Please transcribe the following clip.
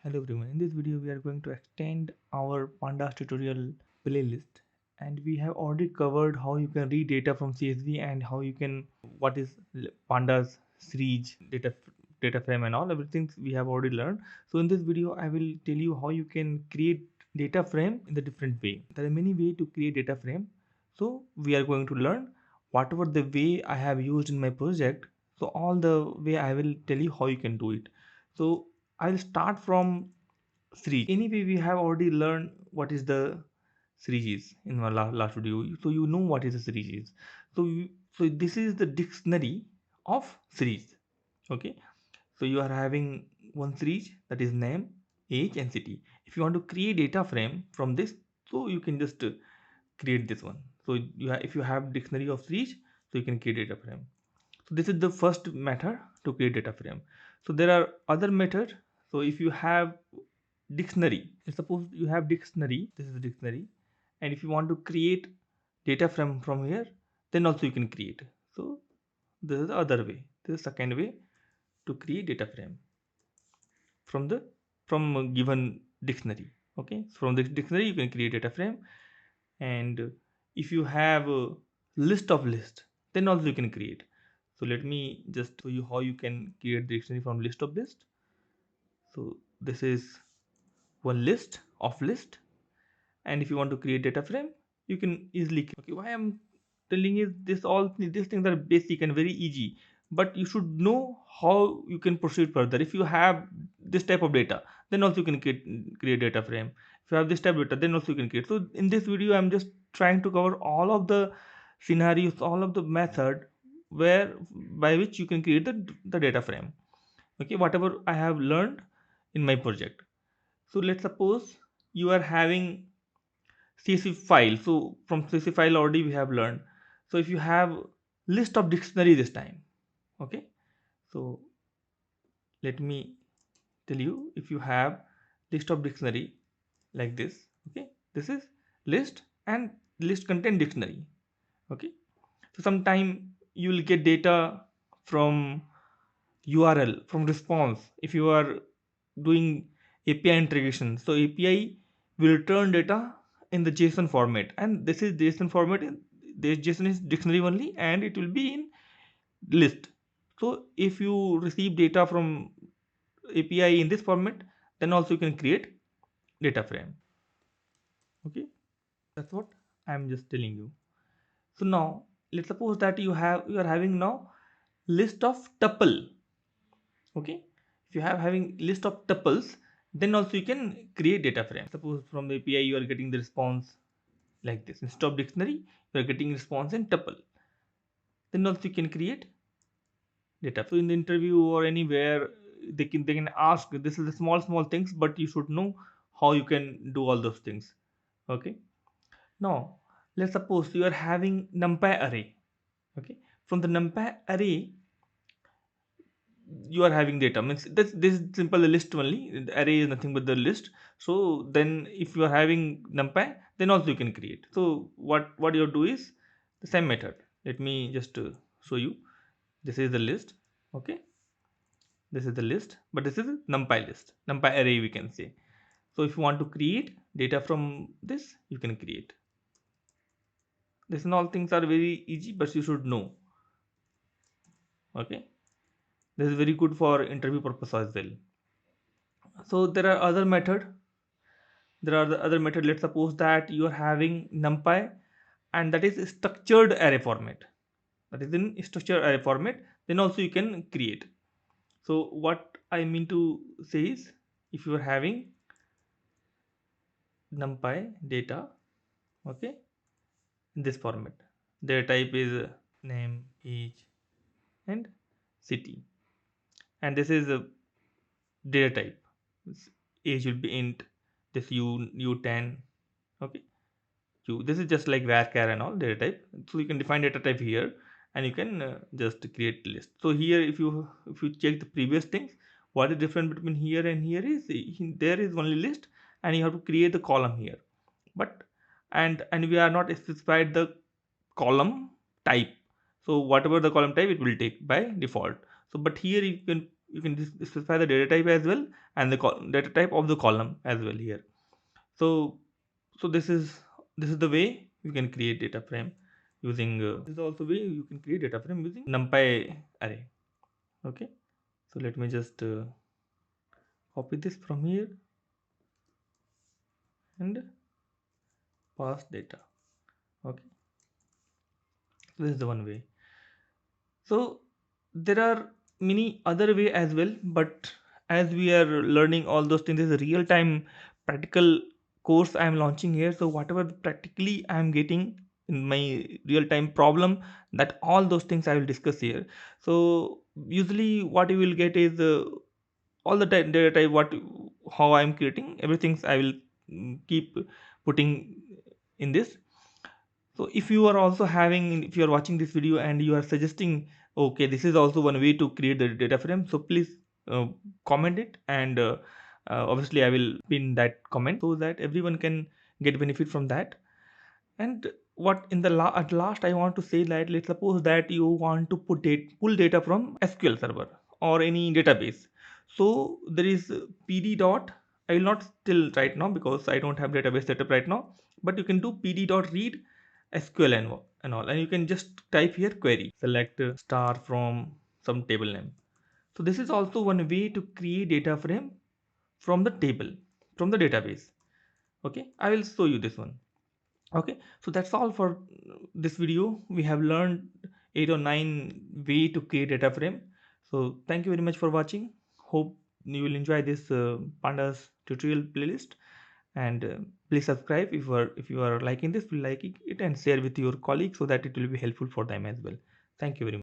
Hello everyone, in this video we are going to extend our Pandas tutorial playlist, and we have already covered how you can read data from CSV and how you can what is Pandas series data frame and all everything we have already learned. So in this video I will tell you how you can create data frame in the different way. There are many ways to create data frame, so we are going to learn whatever the way I have used in my project. So all the way I will tell you how you can do it. So I'll start from series. Anyway, we have already learned what is the series in my last video. So you know what is a series. So this is the dictionary of series. Okay. So you are having one series that is name, age, and city. If you want to create data frame from this, so you can just create this one. So if you have dictionary of series, so you can create data frame. So this is the first method to create data frame. So there are other methods. So if you have dictionary, suppose you have dictionary, this is the dictionary, and if you want to create data from here, then also you can create. So this is the other way, this is the second way to create data frame from the from a given dictionary. Okay, so from this dictionary you can create data frame. And if you have a list of list, then also you can create. So let me just show you how you can create dictionary from list of list. So this is one list of list, and if you want to create data frame, you can easily okay, why I'm telling you this, all these things are basic and very easy, but you should know how you can proceed further. If you have this type of data, then also you can create data frame. If you have this type of data, then also you can create. So in this video I'm just trying to cover all of the scenarios, all of the method where by which you can create the data frame. Okay, whatever I have learned in my project. So let's suppose you are having CSV file. So from CSV file already we have learned. So if you have list of dictionary this time, okay. So let me tell you, if you have list of dictionary like this, okay, this is list and list contain dictionary. Okay. So sometime you will get data from URL, from response. If you are doing API integration, so API will return data in the JSON format, and this is JSON format. This JSON is dictionary only, and it will be in list. So if you receive data from API in this format, then also you can create data frame. Okay, that's what I'm just telling you. So now let's suppose that you are having now list of tuple. Okay, if you have having list of tuples, then also you can create data frame. Suppose from the API you are getting the response like this, instead of dictionary you are getting response in tuple, then also you can create data. So in the interview or anywhere, they can ask, this is the small things, but you should know how you can do all those things. Okay, now let's suppose you are having numpy array. Okay, from the numpy array you are having data, means this is simple list only. The array is nothing but the list. So then if you are having numpy, then also you can create. So what you do is the same method. Let me just show you. This is the list. Okay, this is the list, but this is a numpy list, numpy array we can say. So if you want to create data from this, you can create this, and all things are very easy, but you should know. Okay, this is very good for interview purpose as well. So there are other method. There are the other method. Let's suppose that you are having numpy, and that is structured array format, that is in structured array format, then also you can create. So what I mean to say is, if you are having numpy data, okay, in this format, their type is name, age, and city, and this is a data type. Age will be int, this u10. Okay, this is just like varchar and all data type. So you can define data type here, and you can just create list. So here if you check the previous things, what is different between here and here is, there is only list, and you have to create the column here. But and we are not specified the column type. So whatever the column type, it will take by default. So but here you can specify the data type as well, and the data type of the column as well here. So this is the way you can create data frame using this is also way you can create data frame using numpy array. Okay, so let me just copy this from here and pass data. Okay, this is the one way. So there are many other way as well, but as we are learning all those things, this is a real time practical course I am launching here. So whatever practically I am getting in my real time problem, that all those things I will discuss here. So usually what you will get is all the data type, what how I am creating everything I will keep putting in this. So if you are also having, if you are watching this video and you are suggesting, okay, this is also one way to create the data frame, so please comment it, and obviously I will pin that comment so that everyone can get benefit from that. And what in the at last I want to say that, let's suppose that you want to pull data from SQL server or any database. So there is pd dot, I will not still right now because I don't have database setup right now, but you can do pd dot read SQL and all, and you can just type here query, select star from some table name. So this is also one way to create data frame from the table, from the database. Okay, I will show you this one. Okay, so that's all for this video. We have learned 8 or 9 way to create data frame. So thank you very much for watching. Hope you will enjoy this pandas tutorial playlist, and please subscribe if you are liking this. Please like it and share with your colleagues so that it will be helpful for them as well. Thank you very much.